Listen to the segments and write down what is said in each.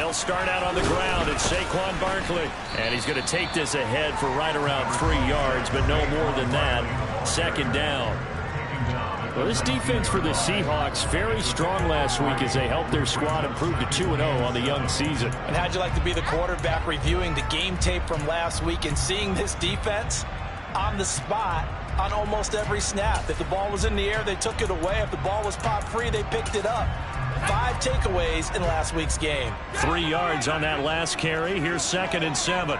They'll start out on the ground. It's Saquon Barkley. And he's going to take this ahead for right around 3 yards, but no more than that. Second down. Well, this defense for the Seahawks very strong last week as they helped their squad improve to 2-0 on the young season. And how'd you like to be the quarterback reviewing the game tape from last week and seeing this defense on the spot on almost every snap? If the ball was in the air, they took it away. If the ball was popped free, they picked it up. 5 takeaways in last week's game. 3 yards on that last carry. Here's 2nd and 7.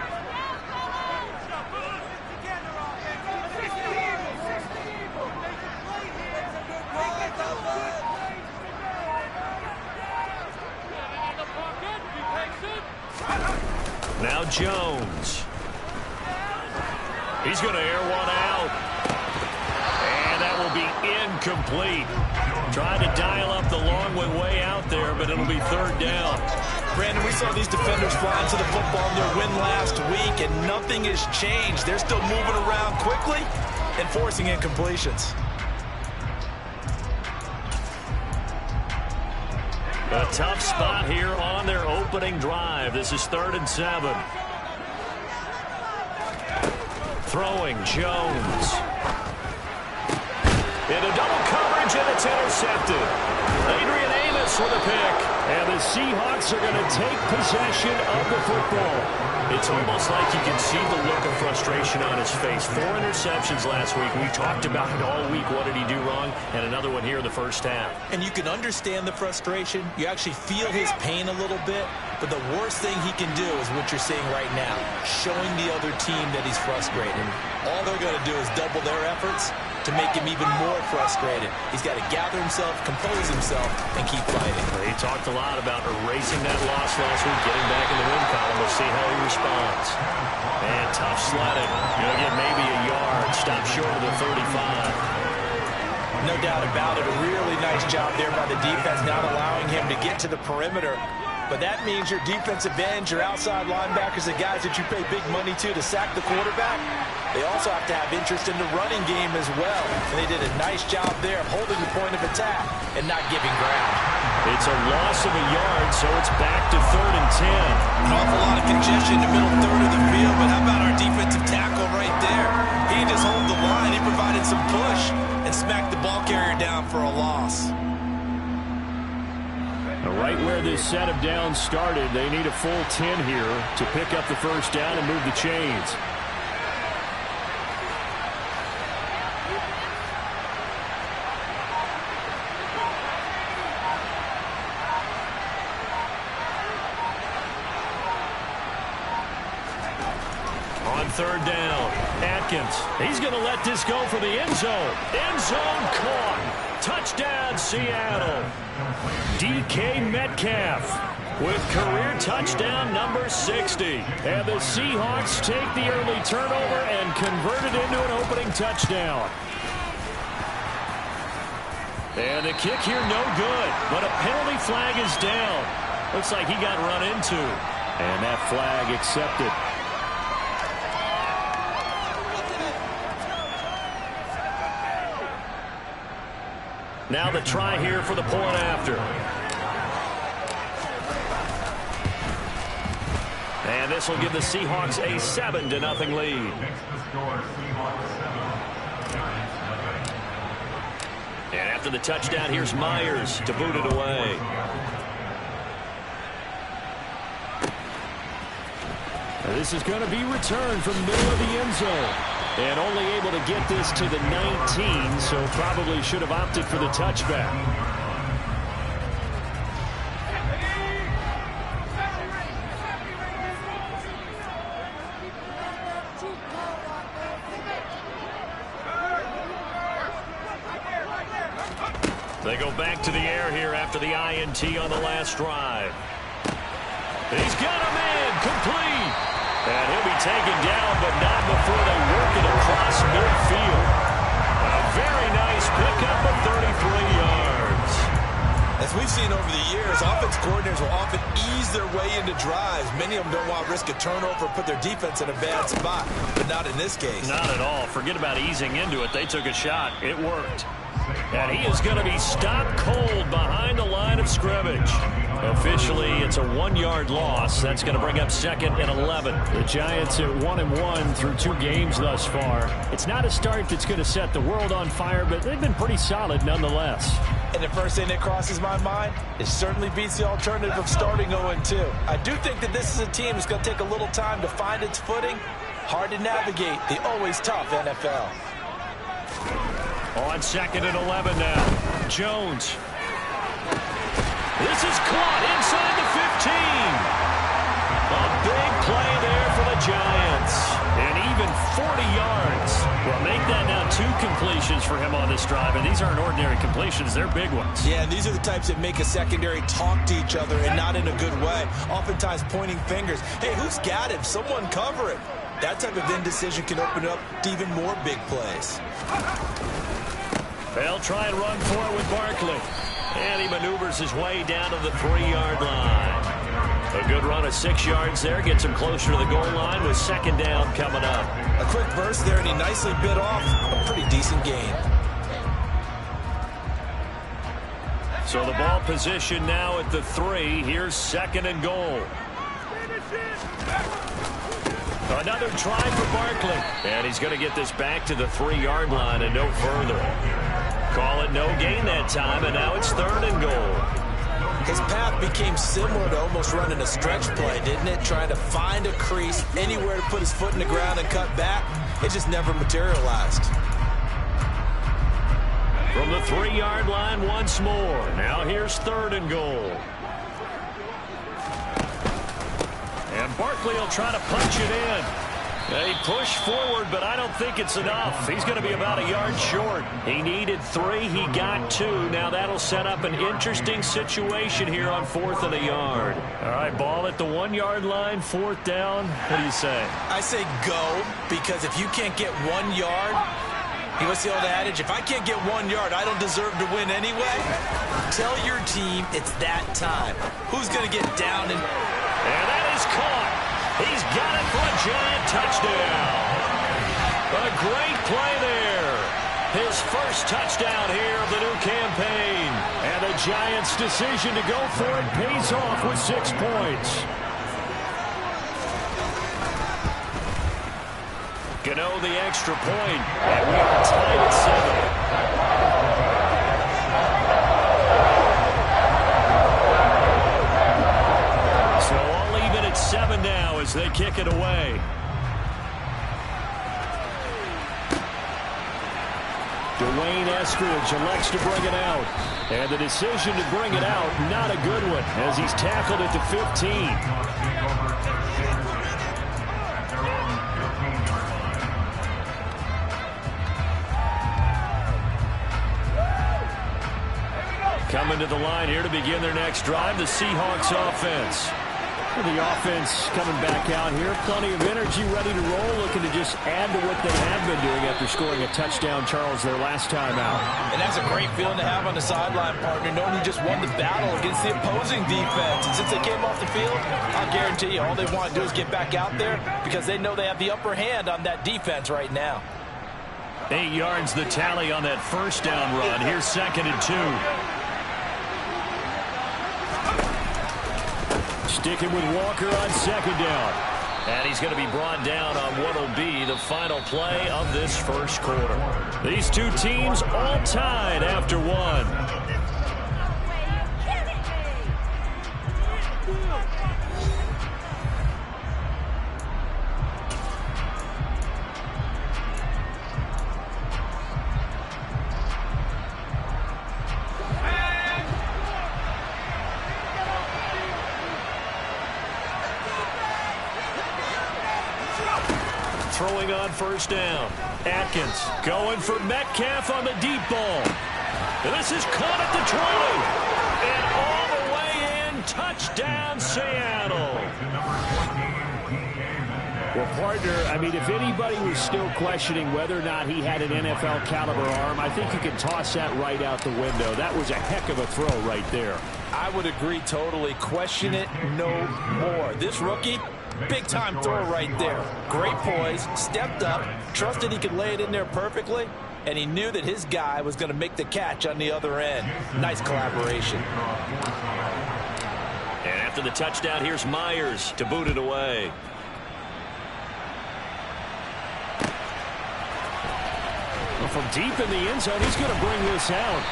Now Jones. He's going to air one out. And that will be incomplete. Trying to dial up the long way out there, but it'll be 3rd down. Brandon, we saw these defenders flying to the football in their win last week, and nothing has changed. They're still moving around quickly and forcing incompletions. A tough spot here on their opening drive. This is 3rd and 7. Throwing Jones. Into double coverage, and it's intercepted. Adrian Amos with a pick. And the Seahawks are going to take possession of the football. It's almost like you can see the look of frustration on his face. 4 interceptions last week. We talked about it all week. What did he do wrong? And another one here in the first half. And you can understand the frustration. You actually feel his pain a little bit. But the worst thing he can do is what you're seeing right now, showing the other team that he's frustrated. All they're going to do is double their efforts to make him even more frustrated. He's got to gather himself, compose himself, and keep fighting. He talked a lot about erasing that loss last week, getting back in the win column. We'll see how he responds. And tough sledding. You'll get maybe a yard. Stop short of the 35. No doubt about it. A really nice job there by the defense, not allowing him to get to the perimeter. But that means your defensive ends, your outside linebackers, the guys that you pay big money to sack the quarterback, they also have to have interest in the running game as well. And they did a nice job there of holding the point of attack and not giving ground. It's a loss of a yard, so it's back to 3rd and 10. An awful lot of congestion in the middle third of the field, but how about our defensive tackle right there? He didn't just hold the line. He provided some push and smacked the ball carrier down for a loss. Right where this set of downs started, they need a full 10 here to pick up the first down and move the chains. On 3rd down, Atkins. He's going to let this go for the end zone. End zone caught. Touchdown, Seattle. DK Metcalf with career touchdown number 60. And the Seahawks take the early turnover and convert it into an opening touchdown. And the kick here no good, but a penalty flag is down. Looks like he got run into. And that flag accepted. Now the try here for the point after. And this will give the Seahawks a 7-0 lead. And after the touchdown, here's Myers to boot it away. Now this is going to be returned from the middle of the end zone. And only able to get this to the 19, so probably should have opted for the touchback. They go back to the air here after the INT on the last drive. He's got him in, complete. And he'll be taken down, but not before they work it across midfield. A very nice pickup of 33 yards. As we've seen over the years, offense coordinators will often ease their way into drives. Many of them don't want to risk a turnover and put their defense in a bad spot, but not in this case. Not at all. Forget about easing into it. They took a shot. It worked. And he is going to be stopped cold behind the line of scrimmage. Officially, it's a 1-yard loss. That's going to bring up second and 11. The Giants at 1-1 through 2 games thus far. It's not a start that's going to set the world on fire, but they've been pretty solid nonetheless. And the first thing that crosses my mind, it certainly beats the alternative of starting 0-2. I do think that this is a team that's going to take a little time to find its footing. Hard to navigate the always tough NFL. On second and 11 now. Jones. This is caught inside the 15. A big play there for the Giants. And even 40 yards. Well, make that now 2 completions for him on this drive. And these aren't ordinary completions. They're big ones. Yeah, and these are the types that make a secondary talk to each other and not in a good way. Oftentimes pointing fingers. Hey, who's got him? Someone cover it. That type of indecision can open up to even more big plays. They'll try and run for it with Barkley. And he maneuvers his way down to the 3-yard line. A good run of 6 yards there. Gets him closer to the goal line with second down coming up. A quick burst there, and he nicely bit off a pretty decent gain. So the ball position now at the 3. Here's second and goal. Another try for Barkley. And he's going to get this back to the 3-yard line and no further. Call it no gain that time, and now it's third and goal. His path became similar to almost running a stretch play, didn't it? Trying to find a crease, anywhere to put his foot in the ground and cut back. It just never materialized. From the 3-yard line once more. Now here's third and goal. And Barkley will try to punch it in. They push forward, but I don't think it's enough. He's going to be about a yard short. He needed 3. He got 2. Now that'll set up an interesting situation here on 4th and a yard. All right, ball at the 1-yard line, 4th down. What do you say? I say go, because if you can't get 1 yard, what's the old adage? If I can't get 1 yard, I don't deserve to win anyway. Tell your team it's that time. Who's going to get down and that is caught. He's got it for a Giant touchdown. A great play there. His first touchdown here of the new campaign. And the Giants' decision to go for it pays off with 6 points. Gano the extra point. And we are tied at 7. So all even at 7 now as they kick it away. Dwayne Eskridge elects to bring it out. And the decision to bring it out, not a good one, as he's tackled at the 15. Coming to the line here to begin their next drive, the Seahawks offense. The offense coming back out here. Plenty of energy, ready to roll, looking to just add to what they have been doing after scoring a touchdown, Charles, their last time out. And that's a great feeling to have on the sideline, partner, knowing you just won the battle against the opposing defense. And since they came off the field, I'll guarantee you all they want to do is get back out there because they know they have the upper hand on that defense right now. 8 yards the tally on that first down run. Here's second and 2. Sticking with Walker on second down. And he's going to be brought down on what will be the final play of this first quarter. These two teams all tied after 1. Throwing on first down. Atkins going for Metcalf on the deep ball. And this is caught at the 20. And all the way in. Touchdown, Seattle. Well, partner, I mean, if anybody was still questioning whether or not he had an NFL caliber arm, I think you can toss that right out the window. That was a heck of a throw right there. I would agree totally. Question it no more. This rookie, big-time throw right there. Great poise, stepped up, trusted he could lay it in there perfectly, and he knew that his guy was going to make the catch on the other end. Nice collaboration. And after the touchdown, here's Myers to boot it away. Well, from deep in the end zone, he's going to bring this out.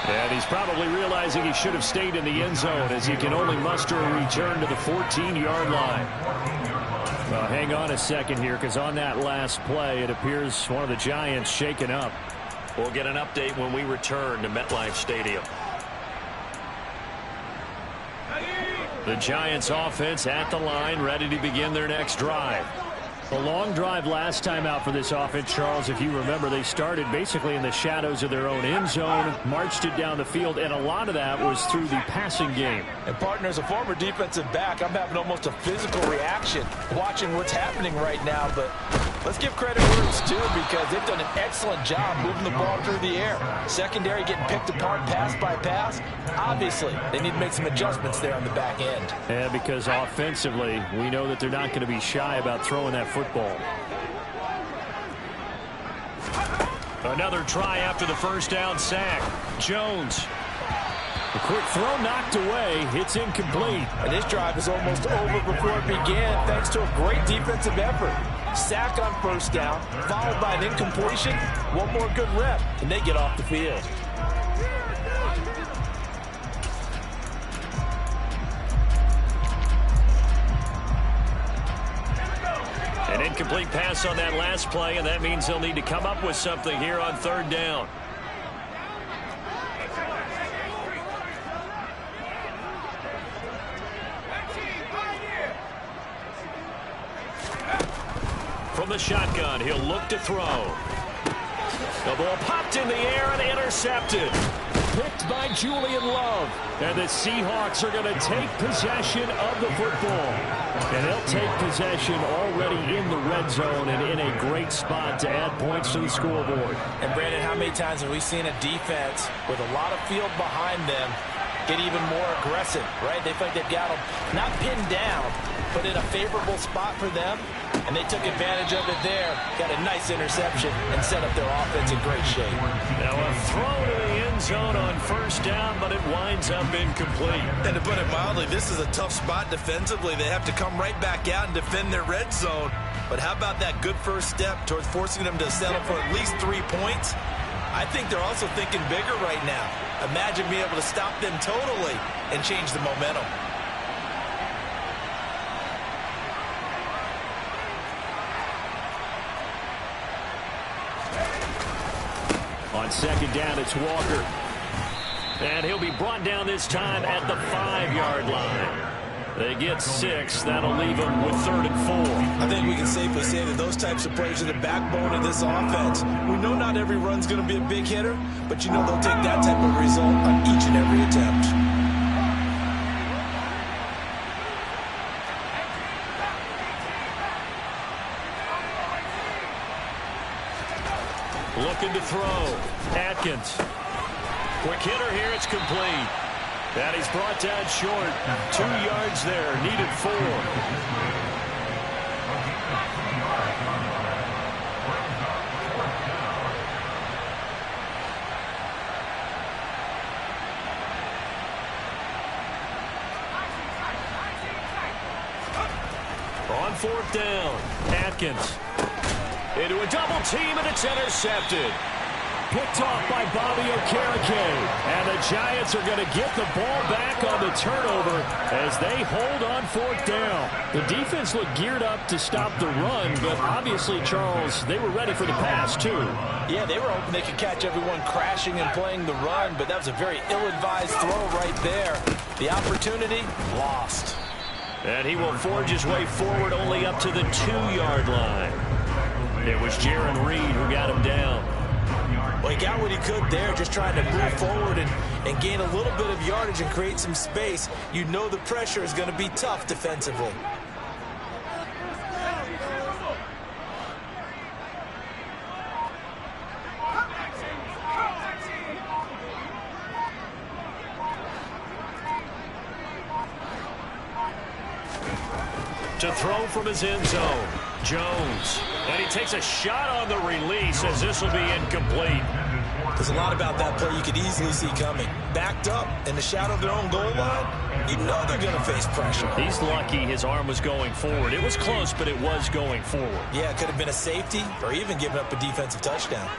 And he's probably realizing he should have stayed in the end zone, as he can only muster a return to the 14-yard line. Well, hang on a second here, because on that last play, it appears one of the Giants shaken up. We'll get an update when we return to MetLife Stadium. The Giants offense at the line, ready to begin their next drive. A long drive last time out for this offense, Charles. If you remember, they started basically in the shadows of their own end zone, marched it down the field, and a lot of that was through the passing game. And, partner, as a former defensive back, I'm having almost a physical reaction watching what's happening right now. But let's give credit where it's due, because they've done an excellent job moving the ball through the air. Secondary getting picked apart pass by pass. Obviously, they need to make some adjustments there on the back end. Yeah, because offensively, we know that they're not going to be shy about throwing that football. Another try after the first down sack. Jones. A quick throw knocked away. It's incomplete. And this drive is almost over before it began, thanks to a great defensive effort. Sack on first down, followed by an incompletion. One more good rep, and they get off the field. An incomplete pass on that last play, and that means they'll need to come up with something here on third down. From the shotgun, he'll look to throw. The ball popped in the air and intercepted. Picked by Julian Love. And the Seahawks are going to take possession of the football. And they'll take possession already in the red zone and in a great spot to add points to the scoreboard. And, Brandon, how many times have we seen a defense with a lot of field behind them get even more aggressive, right? They feel like they've got them not pinned down, but in a favorable spot for them. And they took advantage of it there, got a nice interception, and set up their offense in great shape. Now a throw to the end zone on first down, but it winds up incomplete. And to put it mildly, this is a tough spot defensively. They have to come right back out and defend their red zone. But how about that good first step towards forcing them to settle for at least 3 points? I think they're also thinking bigger right now. Imagine being able to stop them totally and change the momentum. On second down, it's Walker. And he'll be brought down this time at the 5-yard line. They get 6. That'll leave them with 3rd and 4. I think we can safely say that those types of plays are the backbone of this offense. We know not every run's going to be a big hitter, but you know they'll take that type of result on each and every attempt. Looking to throw. Atkins. Quick hitter here. It's complete. And he's brought down short. 2 yards there. Needed 4. On 4th down. Atkins. Into a double team, and it's intercepted. Picked off by Bobby Okereke. And the Giants are going to get the ball back on the turnover as they hold on 4th down. The defense looked geared up to stop the run, but obviously, Charles, they were ready for the pass, too. Yeah, they were hoping they could catch everyone crashing and playing the run, but that was a very ill-advised throw right there. The opportunity, lost. And he will forge his way forward only up to the 2-yard line. It was Jaron Reed who got him down. Well, he got what he could there, just trying to move forward and gain a little bit of yardage and create some space. You know the pressure is going to be tough defensively. To throw from his end zone. Jones. And he takes a shot on the release as this will be incomplete. There's a lot about that play you could easily see coming. Backed up in the shadow of their own goal line, you know they're going to face pressure. He's lucky his arm was going forward. It was close, but it was going forward. Yeah, it could have been a safety or even given up a defensive touchdown.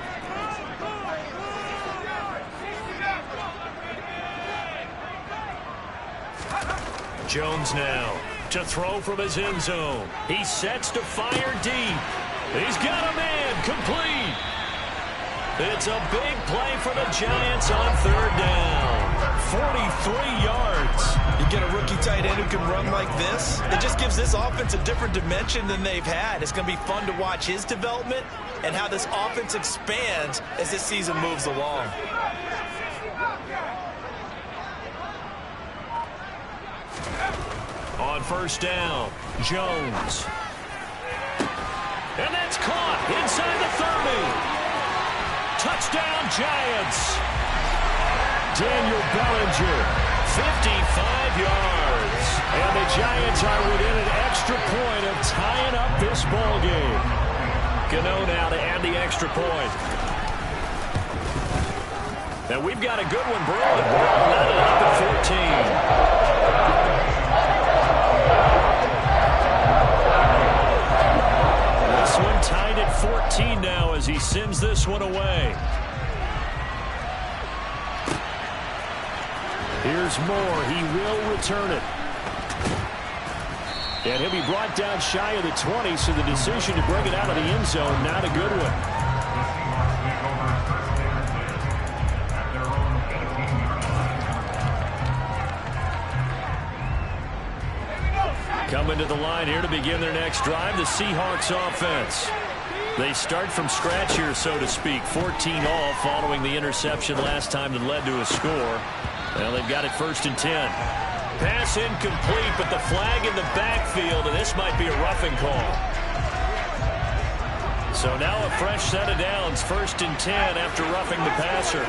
Jones now to throw from his end zone. He sets to fire deep. He's got a man complete. It's a big play for the Giants on third down. 43 yards. You get a rookie tight end who can run like this, it just gives this offense a different dimension than they've had. It's going to be fun to watch his development and how this offense expands as this season moves along. On first down, Jones. And that's caught inside the 30. Touchdown, Giants. Daniel Bellinger, 55 yards. And the Giants are within an extra point of tying up this ball game. Gano now to add the extra point. And we've got a good one brewing. Now up at 14. This one tied at 14 now as he sends this one away. Here's Moore. He will return it. And he'll be brought down shy of the 20, so the decision to bring it out of the end zone, not a good one. Coming to the line here to begin their next drive, the Seahawks offense. They start from scratch here, so to speak. 14 all following the interception last time that led to a score. Well, they've got it first and 10. Pass incomplete, but the flag in the backfield, and this might be a roughing call. So now a fresh set of downs, first and 10 after roughing the passer.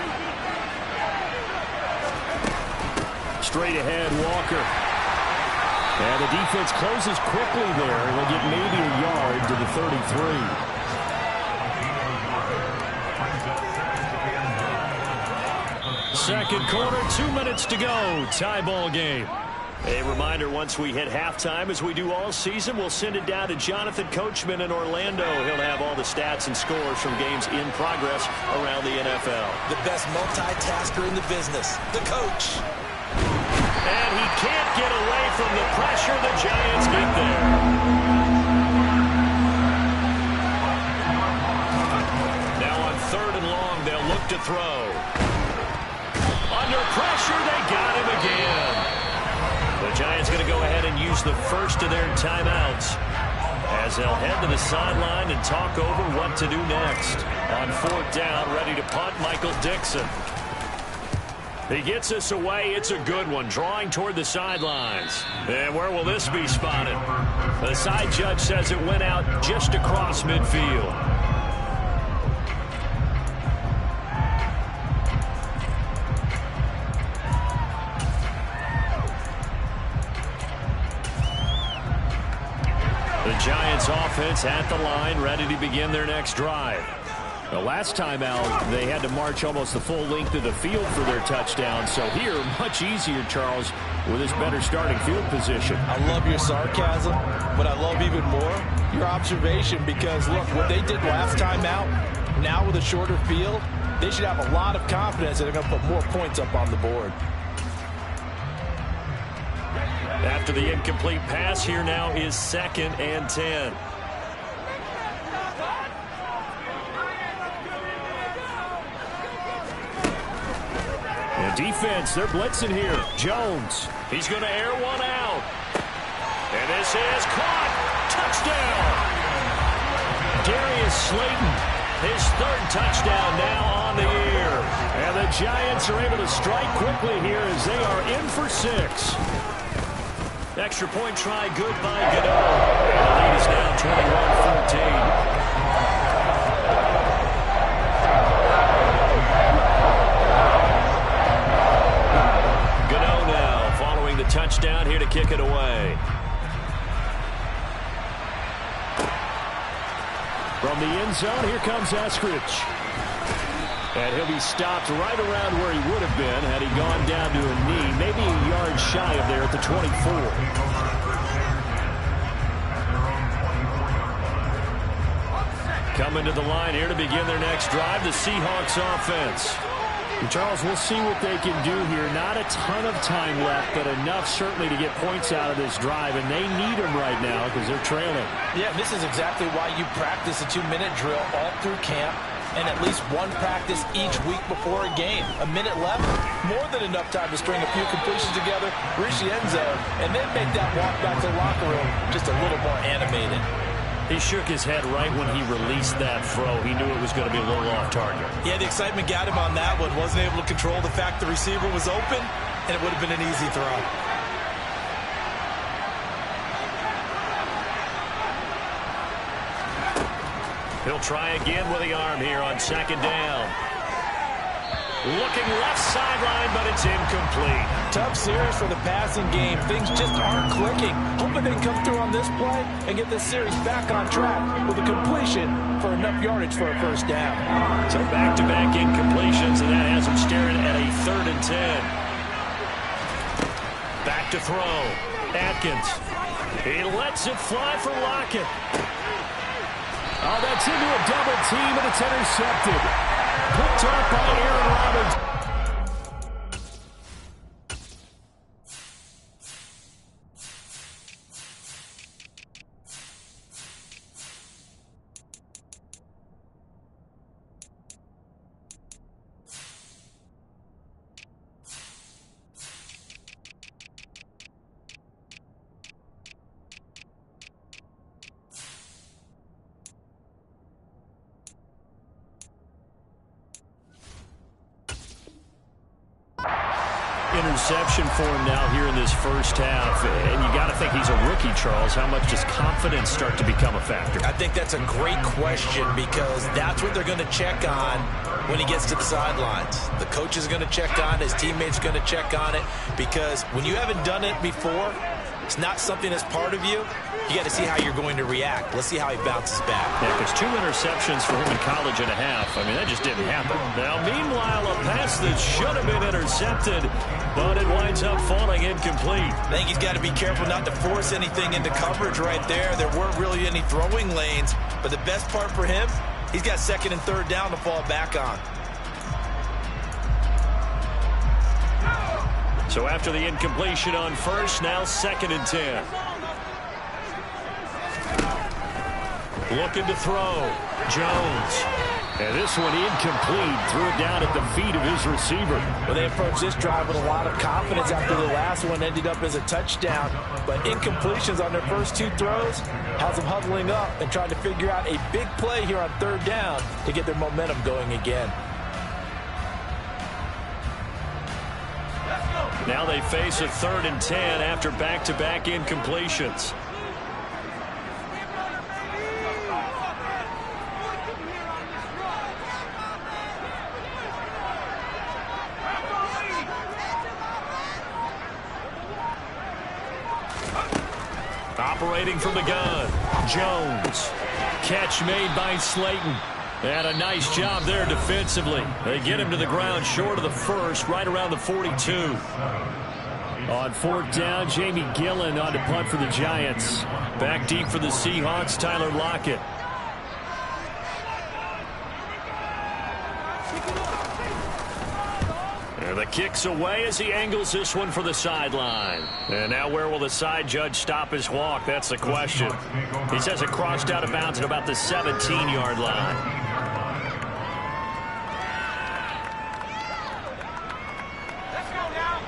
Straight ahead, Walker. And the defense closes quickly there. They'll get maybe a yard to the 33. Second quarter, 2 minutes to go. Tie ball game. A reminder, once we hit halftime, as we do all season, we'll send it down to Jonathan Coachman in Orlando. He'll have all the stats and scores from games in progress around the NFL. The best multitasker in the business, the coach. And he can't get away from the pressure. The Giants get there. Now on third and long, they'll look to throw. Under pressure, they got him again. The Giants going to go ahead and use the first of their timeouts as they'll head to the sideline and talk over what to do next. On fourth down, ready to punt, Michael Dixon. He gets us away. It's a good one, drawing toward the sidelines. And where will this be spotted? The side judge says it went out just across midfield. The Giants offense at the line, ready to begin their next drive. The last time out, they had to march almost the full length of the field for their touchdown. So here, much easier, Charles, with his better starting field position. I love your sarcasm, but I love even more your observation because, look, what they did last time out, now with a shorter field, they should have a lot of confidence that they're going to put more points up on the board. After the incomplete pass, here now is second and 10. The defense, they're blitzing here. Jones, he's going to air one out. And this is caught. Touchdown. Darius Slayton, his third touchdown now on the year. And the Giants are able to strike quickly here as they are in for 6. Extra point try, good by Gano. And the lead is now 21-14. Touchdown here to kick it away. from the end zone. Here comes Eskridge. And he'll be stopped right around where he would have been had he gone down to a knee, maybe a yard shy of there at the 24. Coming to the line here to begin their next drive, the Seahawks offense. And Charles, we'll see what they can do here. Not a ton of time left, but enough certainly to get points out of this drive, and they need them right now because they're trailing. Yeah, this is exactly why you practice a 2-minute drill all through camp and at least one practice each week before a game. A minute left, more than enough time to string a few completions together, reach the end zone, and then make that walk back to the locker room just a little more animated. He shook his head right when he released that throw. He knew it was going to be a little off target. Yeah, the excitement got him on that one. Wasn't able to control the fact the receiver was open, and it would have been an easy throw. He'll try again with the arm here on second down. Looking left sideline, but it's incomplete. Tough series for the passing game. Things just aren't clicking. Hoping they can come through on this play and get this series back on track with a completion for enough yardage for a first down. So back-to-back incompletions, and that has him staring at a 3rd and 10. Back to throw. Atkins. He lets it fly for Lockett. Oh, that's into a double team, and it's intercepted. Picked up by Aaron Roberts. Interception for him now here in this first half. And you got to think he's a rookie, Charles. How much does confidence start to become a factor? I think that's a great question because that's what they're going to check on when he gets to the sidelines. The coach is going to check on it. His teammates are going to check on it because when you haven't done it before, it's not something that's part of you. You got to see how you're going to react. Let's see how he bounces back. Yeah, because 2 interceptions for him in college and a half. I mean, that just didn't happen. Now, meanwhile, a pass that should have been intercepted, but it winds up falling incomplete. I think he's got to be careful not to force anything into coverage right there. There weren't really any throwing lanes, but the best part for him, he's got 2nd and 3rd down to fall back on. So after the incompletion on first, now 2nd and 10. Looking to throw. Jones. And this one incomplete. Threw it down at the feet of his receiver. Well, they approached this drive with a lot of confidence after the last one ended up as a touchdown. But incompletions on their first 2 throws has them huddling up and trying to figure out a big play here on 3rd down to get their momentum going again. Now they face a 3rd and 10 after back-to-back incompletions. Operating from the gun, Jones. Catch made by Slayton. And a nice job there defensively. They get him to the ground short of the first, right around the 42. On 4th down, Jamie Gillen on to punt for the Giants. Back deep for the Seahawks, Tyler Lockett. And the kick's away as he angles this one for the sideline. And now where will the side judge stop his walk? That's the question. He says it crossed out of bounds at about the 17-yard line.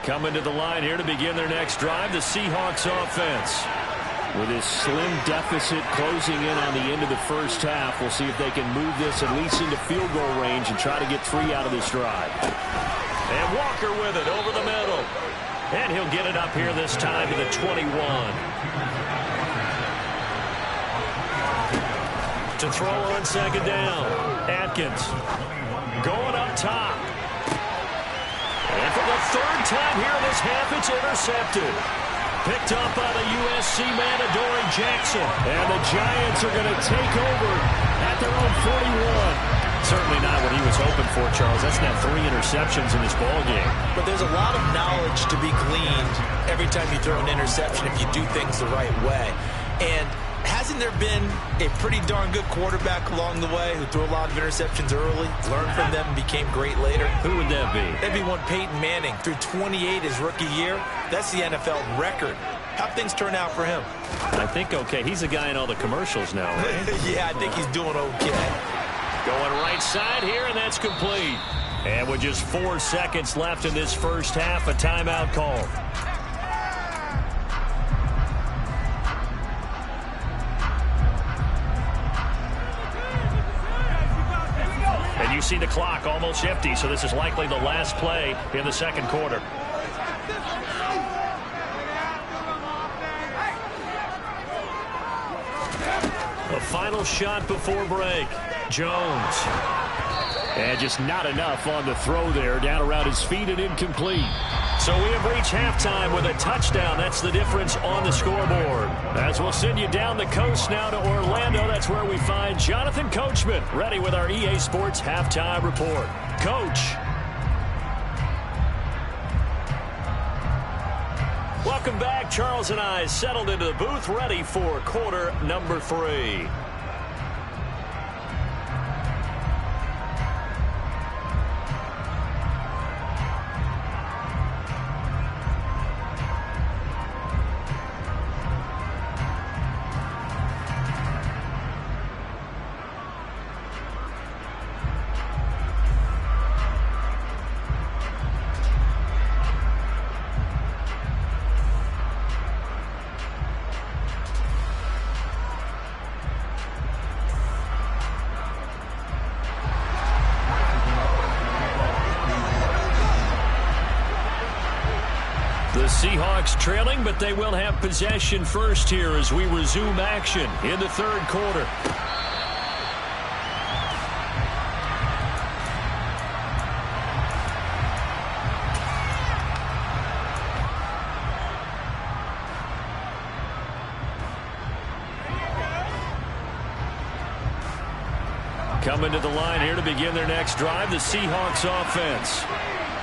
Coming to the line here to begin their next drive, the Seahawks offense. With his slim deficit closing in on the end of the first half, we'll see if they can move this at least into field goal range and try to get 3 out of this drive. And Walker with it over the middle. And he'll get it up here this time to the 21. To throw on 2nd down. Atkins going up top. And for the 3rd time here in this half, it's intercepted. Picked up by the USC man, Adoree Jackson. And the Giants are going to take over at at their own 41. Certainly not what he was hoping for, Charles. That's now 3 interceptions in this ball game. But there's a lot of knowledge to be gleaned every time you throw an interception if you do things the right way. And hasn't there been a pretty darn good quarterback along the way who threw a lot of interceptions early, learned from them, and became great later? Who would that be? That'd be one Peyton Manning. Threw 28 his rookie year. That's the NFL record. How'd things turn out for him? I think okay. He's a guy in all the commercials now, right? Yeah, I think he's doing okay. Going right side here, and that's complete. And with just 4 seconds left in this first half, a timeout call. And you see the clock almost empty, so this is likely the last play in the second quarter. The final shot before break. Jones. And just not enough on the throw there. Down around his feet and incomplete. So we have reached halftime with a touchdown. That's the difference on the scoreboard. As we'll send you down the coast now to Orlando. That's where we find Jonathan Coachman ready with our EA Sports halftime report. Coach. Welcome back. Charles and I settled into the booth ready for quarter number 3. Seahawks trailing, but they will have possession first here as we resume action in the third quarter. Coming to the line here to begin their next drive, the Seahawks offense.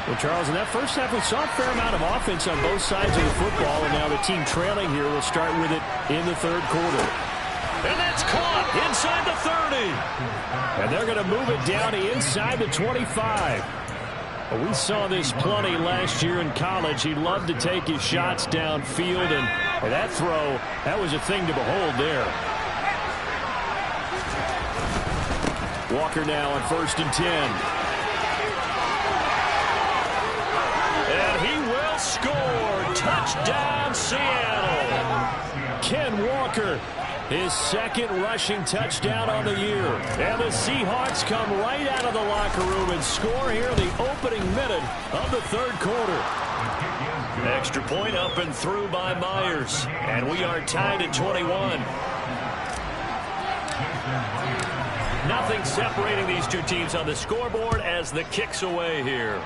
Well, Charles, in that first half, we saw a fair amount of offense on both sides of the football, and now the team trailing here will start with it in the third quarter. And that's caught inside the 30. And they're going to move it down to inside the 25. Well, we saw this plenty last year in college. He loved to take his shots downfield, and that throw, that was a thing to behold there. Walker now on 1st and 10. Score! Touchdown, Seattle! Ken Walker, his second rushing touchdown on the year. And the Seahawks come right out of the locker room and score here in the opening minute of the third quarter. Extra point up and through by Myers. And we are tied at 21. Nothing separating these two teams on the scoreboard as the kick's away here.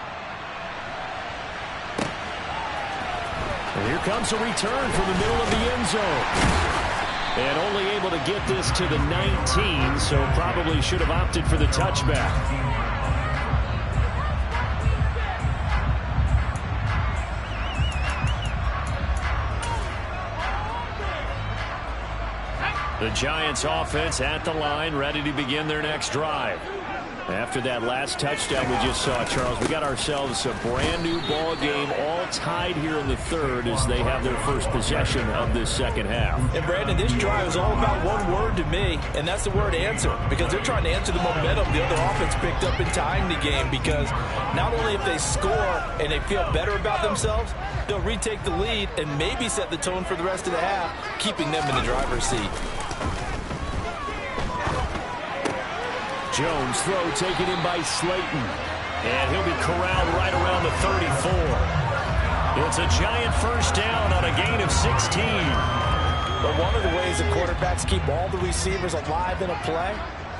And here comes a return from the middle of the end zone. And only able to get this to the 19, so probably should have opted for the touchback. The Giants offense at the line, ready to begin their next drive. After that last touchdown we just saw, Charles, we got ourselves a brand new ball game, all tied here in the third as they have their first possession of this second half. And Brandon, this drive is all about one word to me, and that's the word answer, because they're trying to answer the momentum the other offense picked up in tying the game, because not only if they score and they feel better about themselves, they'll retake the lead and maybe set the tone for the rest of the half, keeping them in the driver's seat. Jones throw taken in by Slayton. And he'll be corralled right around the 34. It's a giant first down on a gain of 16. But one of the ways the quarterbacks keep all the receivers alive in a play,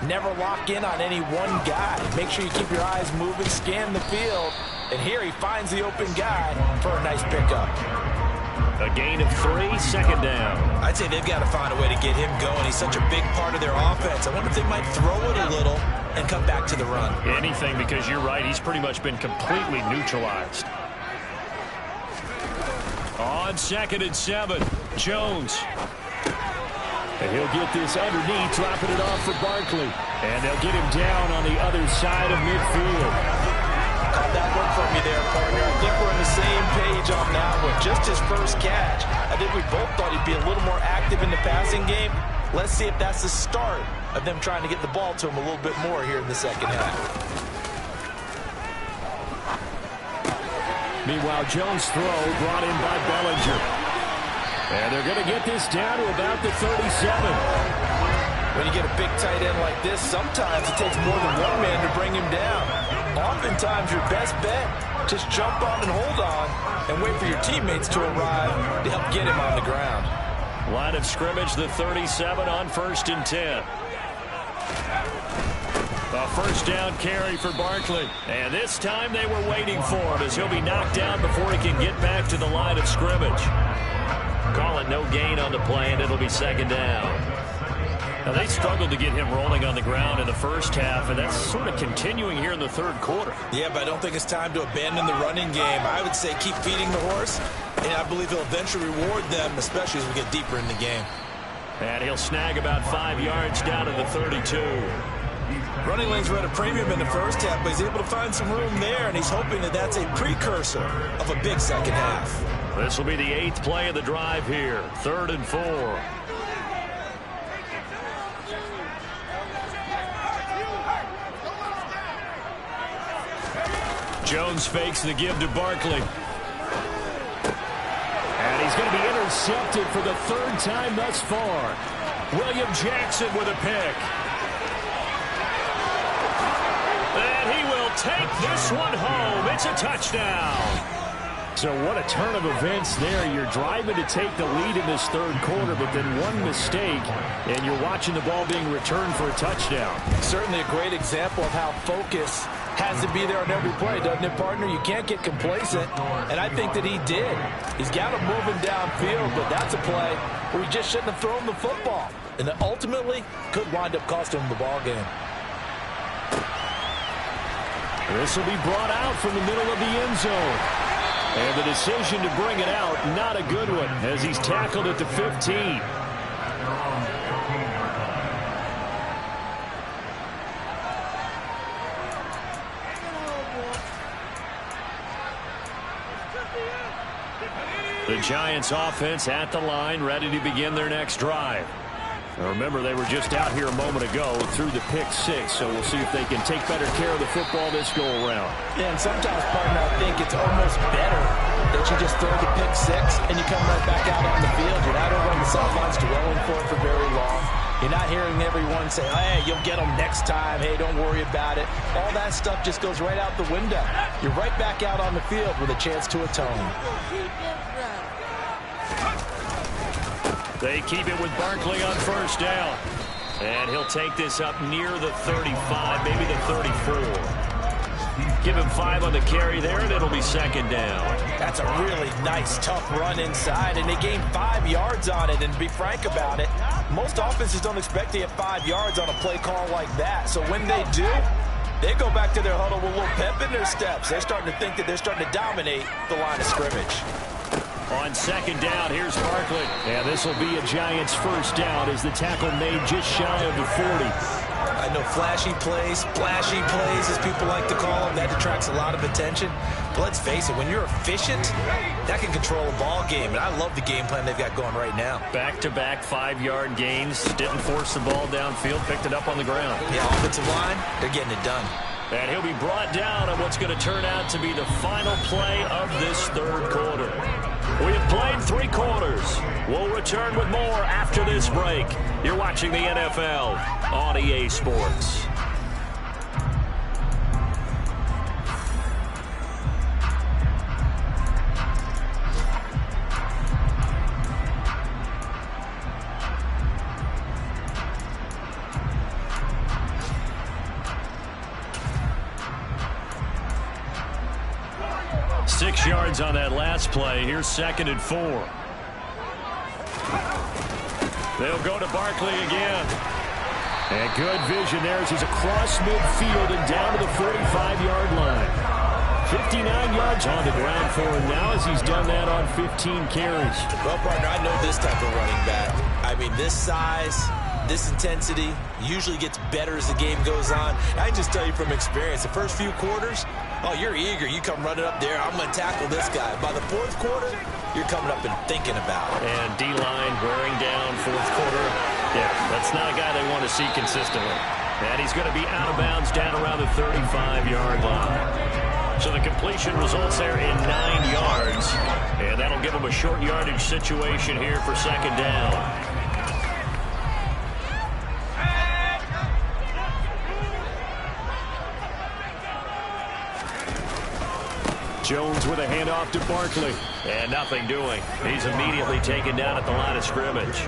never lock in on any one guy. Make sure you keep your eyes moving, scan the field. And here he finds the open guy for a nice pickup. A gain of 3, second down. I'd say they've got to find a way to get him going. He's such a big part of their offense. I wonder if they might throw it a little and come back to the run. Anything, because you're right, he's pretty much been completely neutralized. On 2nd and 7, Jones. And he'll get this underneath, dropping it off for Barkley. And they'll get him down on the other side of midfield. Caught that one from you there, partner. I think we're on the same page on that one. Just his first catch. I think we both thought he'd be a little more active in the passing game. Let's see if that's the start of them trying to get the ball to him a little bit more here in the second half. Meanwhile, Jones' throw brought in by Bellinger. And they're going to get this down to about the 37. When you get a big tight end like this, sometimes it takes more than one man to bring him down. Oftentimes, your best bet, just jump on and hold on and wait for your teammates to arrive to help get him on the ground. Line of scrimmage, the 37 on 1st and 10. A first down carry for Barkley. And this time they were waiting for him as he'll be knocked down before he can get back to the line of scrimmage. Call it no gain on the play, and it'll be second down. Now, they struggled to get him rolling on the ground in the first half, and that's sort of continuing here in the third quarter. Yeah, but I don't think it's time to abandon the running game. I would say keep feeding the horse, and I believe he'll eventually reward them, especially as we get deeper in the game. And he'll snag about 5 yards down to the 32. Running lanes were at a premium in the first half, but he's able to find some room there, and he's hoping that that's a precursor of a big second half. This will be the 8th play of the drive here. 3rd and 4. Jones fakes the give to Barkley. And he's going to be intercepted for the 3rd time thus far. William Jackson with a pick. And he will take this one home. It's a touchdown. So what a turn of events there. You're driving to take the lead in this third quarter, but then one mistake, and you're watching the ball being returned for a touchdown. Certainly a great example of how focus has to be there on every play, doesn't it, partner? You can't get complacent, and I think that he did. He's got him moving downfield, but that's a play where he just shouldn't have thrown the football, and that ultimately could wind up costing him the ball game. This will be brought out from the middle of the end zone. And the decision to bring it out, not a good one, as he's tackled at the 15. The Giants offense at the line, ready to begin their next drive. Now remember, they were just out here a moment ago through the pick 6, so we'll see if they can take better care of the football this go-around. Yeah, and sometimes, partner, I think it's almost better that you just throw the pick 6 and you come right back out on the field. You're not over on the sidelines dwelling for it for very long. You're not hearing everyone say, hey, you'll get them next time. Hey, don't worry about it. All that stuff just goes right out the window. You're right back out on the field with a chance to atone. They keep it with Barkley on first down. And he'll take this up near the 35, maybe the 34. Give him 5 on the carry there, and it'll be second down. That's a really nice, tough run inside, and they gained 5 yards on it. And to be frank about it, most offenses don't expect to get 5 yards on a play call like that. So when they do, they go back to their huddle with a little pep in their steps. They're starting to think that they're starting to dominate the line of scrimmage. On second down, here's Barkley. And this will be a Giants first down as the tackle made just shy of the 40. I know flashy plays, splashy plays, as people like to call them, that attracts a lot of attention. But let's face it, when you're efficient, that can control a ball game. And I love the game plan they've got going right now. Back-to-back 5-yard gains. Didn't force the ball downfield. Picked it up on the ground. Yeah, offensive line, they're getting it done. And he'll be brought down on what's going to turn out to be the final play of this third quarter. We have played 3 quarters. We'll return with more after this break. You're watching the NFL on EA Sports. Six yards on that last play. Here's second and 4. They'll go to Barkley again. And good vision there as he's across midfield and down to the 45-yard line. 59 yards on the ground for him now as he's done that on 15 carries. Well, partner, I know this type of running back. I mean, this size, this intensity usually gets better as the game goes on. I can just tell you from experience, the first few quarters, oh, you're eager. You come running up there, I'm going to tackle this guy. By the fourth quarter, you're coming up and thinking about it. And D-line wearing down fourth quarter. Yeah, that's not a guy they want to see consistently. And he's going to be out of bounds down around the 35-yard line. So the completion results there in 9 yards. And that'll give him a short yardage situation here for second down. Jones with a handoff to Barkley. And nothing doing. He's immediately taken down at the line of scrimmage.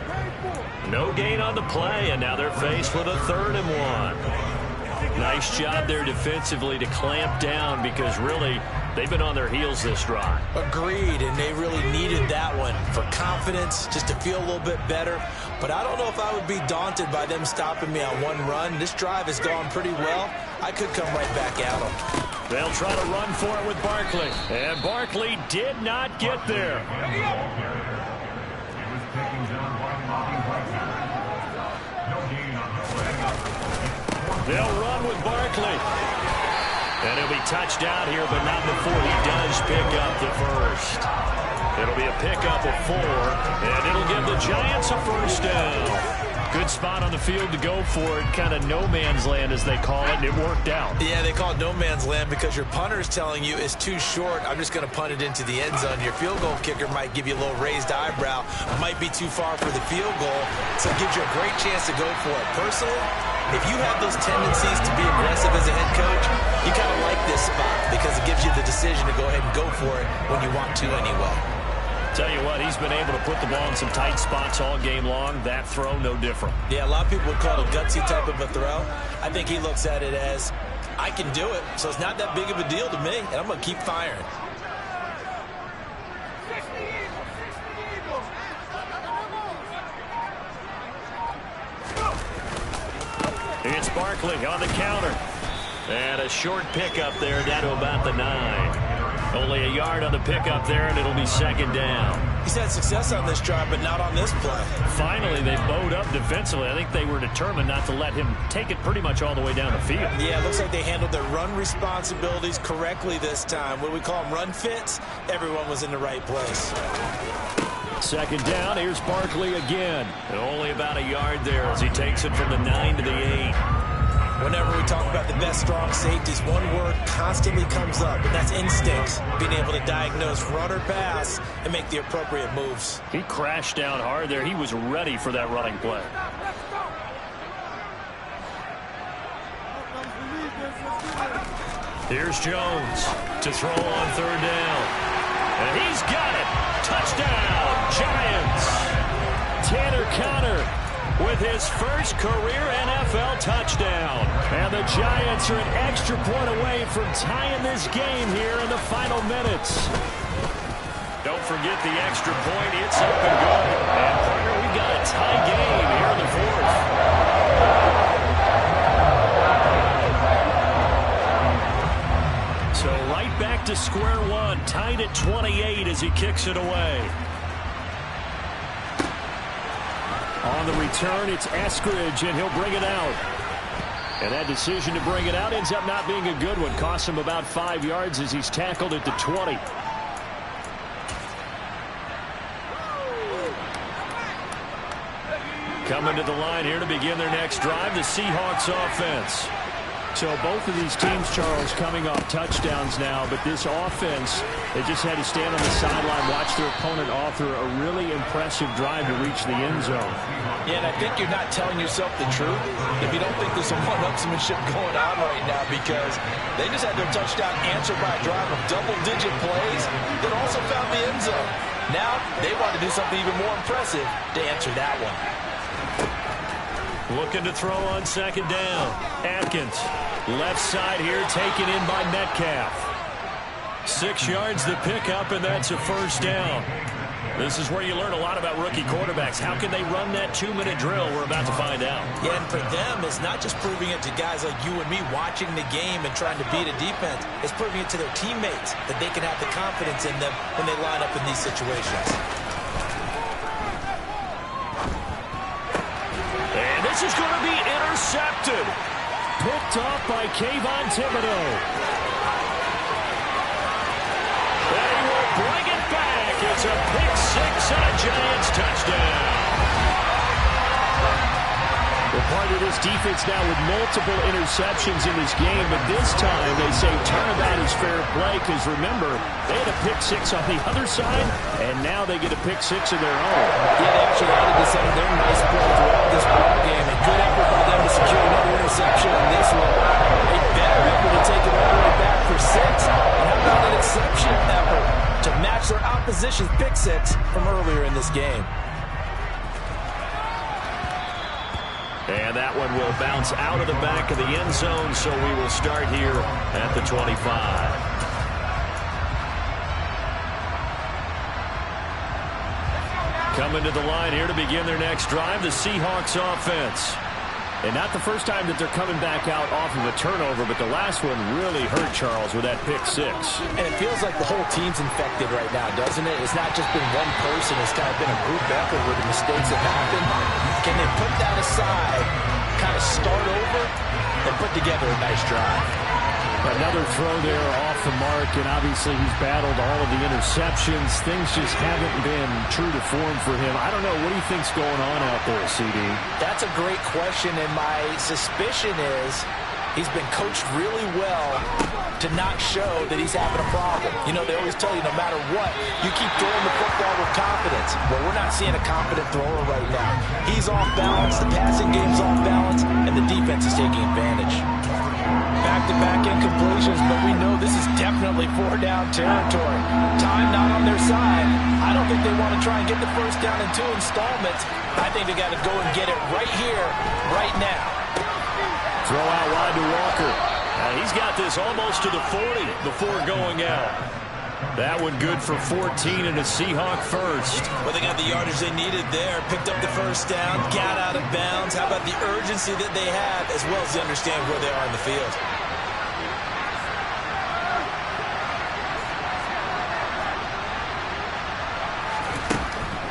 No gain on the play, and now they're faced with a 3rd and 1. Nice job there defensively to clamp down because really they've been on their heels this drive. Agreed, and they really needed that one for confidence, just to feel a little bit better. But I don't know if I would be daunted by them stopping me on one run. This drive has gone pretty well. I could come right back at them. They'll try to run for it with Barkley. And Barkley did not get there. They'll run with Barkley. And he'll be touched out here, but not before he does pick up the first. It'll be a pickup of 4, and it'll give the Giants a first down. Good spot on the field to go for it. Kind of no man's land, as they call it, and it worked out. Yeah, they call it no man's land because your punter's telling you it's too short. I'm just going to punt it into the end zone. Your field goal kicker might give you a little raised eyebrow. Might be too far for the field goal, so it gives you a great chance to go for it. Personally, if you have those tendencies to be aggressive as a head coach, you kind of like this spot because it gives you the decision to go ahead and go for it when you want to anyway. Tell you what, he's been able to put the ball in some tight spots all game long. That throw, no different. Yeah, a lot of people would call it a gutsy type of a throw. I think he looks at it as, I can do it, so it's not that big of a deal to me, and I'm going to keep firing. It's Barkley on the counter. And a short pickup there down to about the 9. Only a yard on the pickup there, and it'll be second down. He's had success on this drive, but not on this play. Finally, they bowed up defensively. I think they were determined not to let him take it pretty much all the way down the field. Yeah, it looks like they handled their run responsibilities correctly this time. What we call them run fits, everyone was in the right place. Second down, here's Barkley again. And only about a yard there as he takes it from the 9 to the 8. Whenever we talk about the best strong safeties, one word constantly comes up, and that's instincts. Being able to diagnose run or pass and make the appropriate moves. He crashed down hard there. He was ready for that running play. Here's Jones to throw on 3rd down. And he's got it. Touchdown, Giants. Tanner Conner with his first career NFL touchdown. And the Giants are an extra point away from tying this game here in the final minutes. Don't forget the extra point. It's up and good. And, partner, we've got a tie game here in the 4th. So right back to square one. Tied at 28 as he kicks it away. On the return, it's Eskridge, and he'll bring it out. And that decision to bring it out ends up not being a good one. Costs him about 5 yards as he's tackled at the 20. Coming to the line here to begin their next drive, the Seahawks offense. So both of these teams, Charles, coming off touchdowns now, but this offense, they just had to stand on the sideline, watch their opponent author a really impressive drive to reach the end zone. Yeah, and I think you're not telling yourself the truth if you don't think there's some one-upsmanship going on right now, because they just had their touchdown answered by a drive of double-digit plays that also found the end zone. Now they want to do something even more impressive to answer that one. Looking to throw on second down. Atkins, left side here, taken in by Metcalf. 6 yards to pick up, and that's a first down. This is where you learn a lot about rookie quarterbacks. How can they run that 2-minute drill? We're about to find out. Yeah, and for them, it's not just proving it to guys like you and me watching the game and trying to beat a defense. It's proving it to their teammates that they can have the confidence in them when they line up in these situations. And this is going to be intercepted. Picked off by Kayvon Thibodeau. And he will bring it back. It's a pick six and a Giants touchdown. Well, part of this defense now with multiple interceptions in this game, but this time they say turnabout is fair play because, remember, they had a pick six on the other side, and now they get a pick six of their own. Yeah, they actually added to some of their nice play throughout this ball game. A good effort by them to secure another interception on this one. A better effort to take it all the way back for six. And how about an exceptional effort to match their opposition's pick six from earlier in this game? And that one will bounce out of the back of the end zone, so we will start here at the 25. Coming to the line here to begin their next drive, the Seahawks offense. And not the first time that they're coming back out off of a turnover, but the last one really hurt Charles with that pick six. And it feels like the whole team's infected right now, doesn't it? It's not just been one person. It's kind of been a group effort where the mistakes have happened. Can they put that aside, kind of start over, and put together a nice drive? Another throw there off the mark, and obviously he's battled all of the interceptions. Things just haven't been true to form for him. I don't know. What do you think's going on out there, CD? That's a great question, and my suspicion is he's been coached really well to not show that he's having a problem. You know, they always tell you no matter what, you keep throwing the football with confidence. Well, we're not seeing a confident thrower right now. He's off balance, the passing game's off balance, and the defense is taking advantage. Back-to-back incompletions, but we know this is definitely four-down territory. Time not on their side. I don't think they want to try and get the first down in 2 installments. I think they got to go and get it right here, right now. Throw out wide to Walker. He's got this almost to the 40 before going out. That one good for 14 and a Seahawk first. Well, they got the yardage they needed there. Picked up the first down, got out of bounds. How about the urgency that they have, as well as they understand where they are in the field?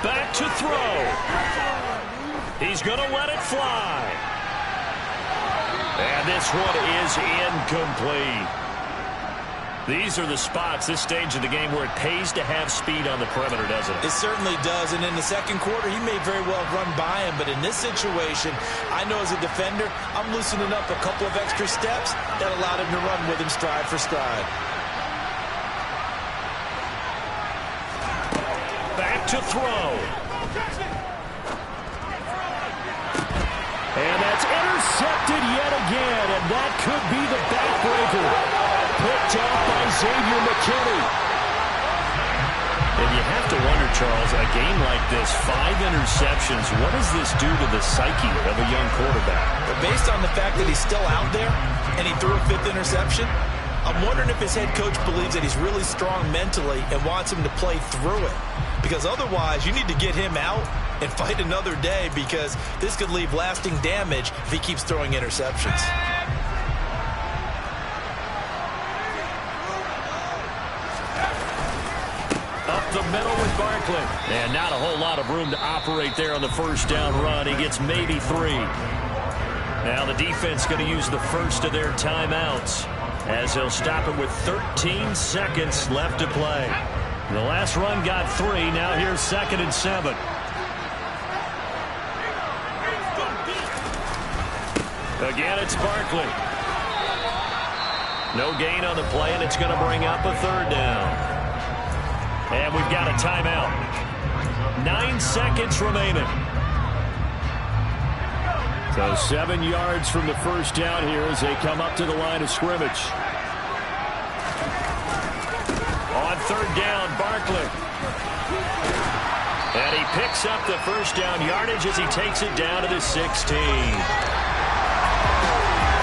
Back to throw. He's going to let it fly. And this one is incomplete. These are the spots, this stage of the game, where it pays to have speed on the perimeter, doesn't it? It certainly does, and in the second quarter, he may very well run by him, but in this situation, I know as a defender, I'm loosening up a couple of extra steps that allowed him to run with him stride for stride. Back to throw. And that's intercepted yet again, and that could be the backbreaker. Picked off by Xavier McKinney. And you have to wonder, Charles, a game like this, 5 interceptions, what does this do to the psyche of a young quarterback? But based on the fact that he's still out there and he threw a 5th interception, I'm wondering if his head coach believes that he's really strong mentally and wants him to play through it. Because otherwise, you need to get him out and fight another day, because this could leave lasting damage if he keeps throwing interceptions. The middle with Barkley. And not a whole lot of room to operate there on the first down run. He gets maybe 3. Now the defense going to use the first of their timeouts as they'll stop it with 13 seconds left to play. The last run got 3. Now here's 2nd and 7. Again, it's Barkley. No gain on the play, and it's going to bring up a 3rd down. And we've got a timeout. 9 seconds remaining. So 7 yards from the first down here as they come up to the line of scrimmage. On 3rd down, Barkley. And he picks up the first down yardage as he takes it down to the 16.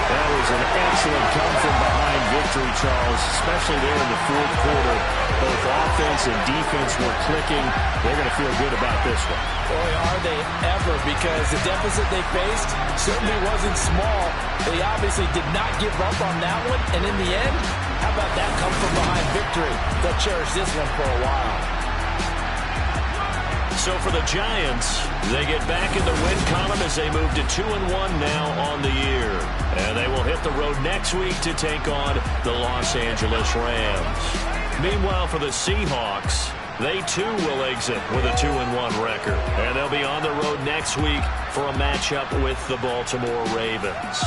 That was an excellent come-from-behind victory, Charles, especially there in the fourth quarter. Both offense and defense were clicking. They're going to feel good about this one. Boy, are they ever, because the deficit they faced certainly wasn't small. They obviously did not give up on that one, and in the end, how about that come-from-behind victory? They'll cherish this one for a while. So for the Giants, they get back in the win column as they move to 2-1 now on the year. And they will hit the road next week to take on the Los Angeles Rams. Meanwhile, for the Seahawks, they too will exit with a 2-1 record. And they'll be on the road next week for a matchup with the Baltimore Ravens.